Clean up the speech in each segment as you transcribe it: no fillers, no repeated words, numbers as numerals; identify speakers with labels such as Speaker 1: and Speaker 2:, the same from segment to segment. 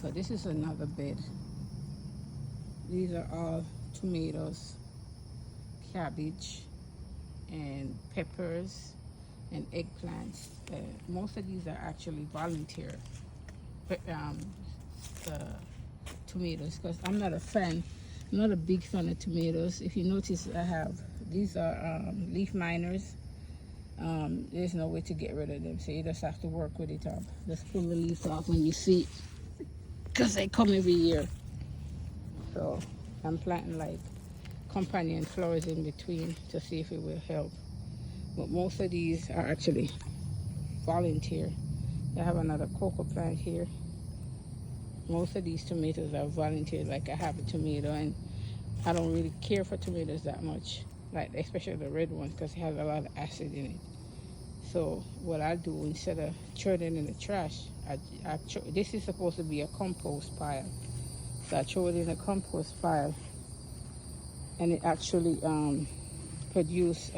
Speaker 1: So this is another bed. These are all tomatoes, cabbage, and peppers and eggplants. Most of these are actually volunteer um, uh, tomatoes because I'm not a fan. I'm not a big fan of tomatoes. If you notice, I have these are leaf miners. There's no way to get rid of them, so you just have to work with it up. Just pull the leaves off when you see, because they come every year. So I'm planting like companion flowers in between to see if it will help. But most of these are actually volunteer. I have another cocoa plant here. Most of these tomatoes are volunteer. Like I have a tomato, and I don't really care for tomatoes that much, like especially the red ones, because it has a lot of acid in it. So what I do, instead of throwing it in the trash, this is supposed to be a compost pile. So I throw it in a compost pile, and it actually produce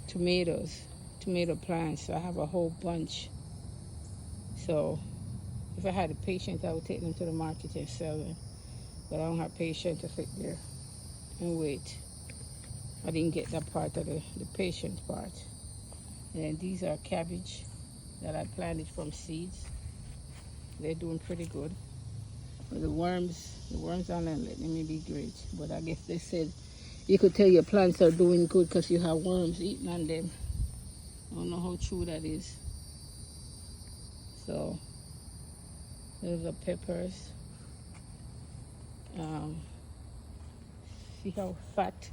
Speaker 1: tomato plants. So I have a whole bunch. So if I had a patient, I would take them to the market and sell them. But I don't have patience to sit there and wait. I didn't get that part of the patient part. And these are cabbage that I planted from seeds. They're doing pretty good. But the worms aren't letting me be great. But I guess they said you could tell your plants are doing good because you have worms eating on them. I don't know how true that is. So there's the peppers. See how fat?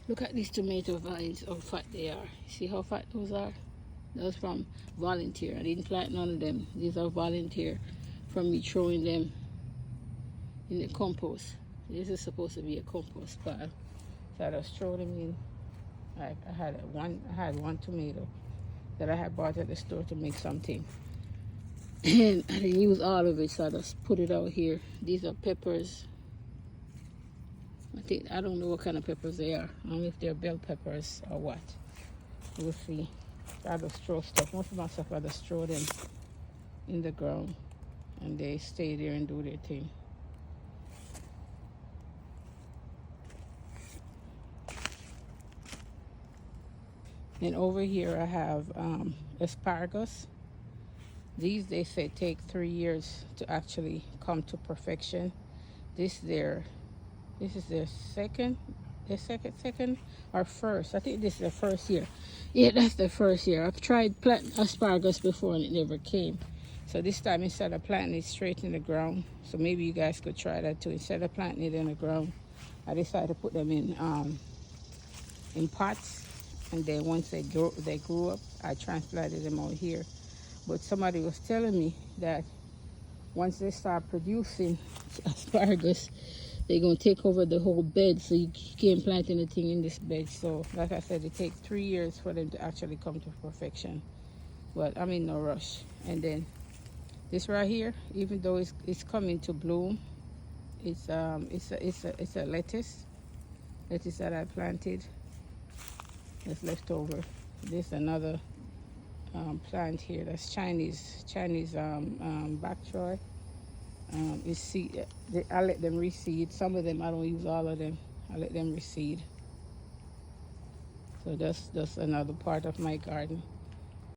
Speaker 1: Look at these tomato vines, how fat they are. See how fat those are? Those from volunteer. I didn't plant none of them. These are volunteer from me throwing them in the compost. This is supposed to be a compost pile. So I just throw them in. I had one tomato that I had bought at the store to make something. And I didn't use all of it, so I just put it out here. These are peppers. I don't know what kind of peppers they are. I don't know if they're bell peppers or what. We'll see. I just throw stuff. Most of my stuff I just throw them in the ground and they stay there and do their thing. And over here I have asparagus. These they say take 3 years to actually come to perfection. This is their second or first. I think this is their first year. Yeah, that's the first year. I've tried planting asparagus before and it never came. So this time instead of planting it straight in the ground, so maybe you guys could try that too. Instead of planting it in the ground, I decided to put them in pots, and then once they grew up, I transplanted them out here. But somebody was telling me that once they start producing asparagus, they're going to take over the whole bed, so you can't plant anything in this bed. So like I said, it takes 3 years for them to actually come to perfection. But I'm in no rush. And then this right here, even though it's coming to bloom, it's a lettuce that I planted. That's left over. There's another plant here that's Chinese bok choy. I let them reseed. Some of them I don't use all of them. I let them reseed. So that's another part of my garden.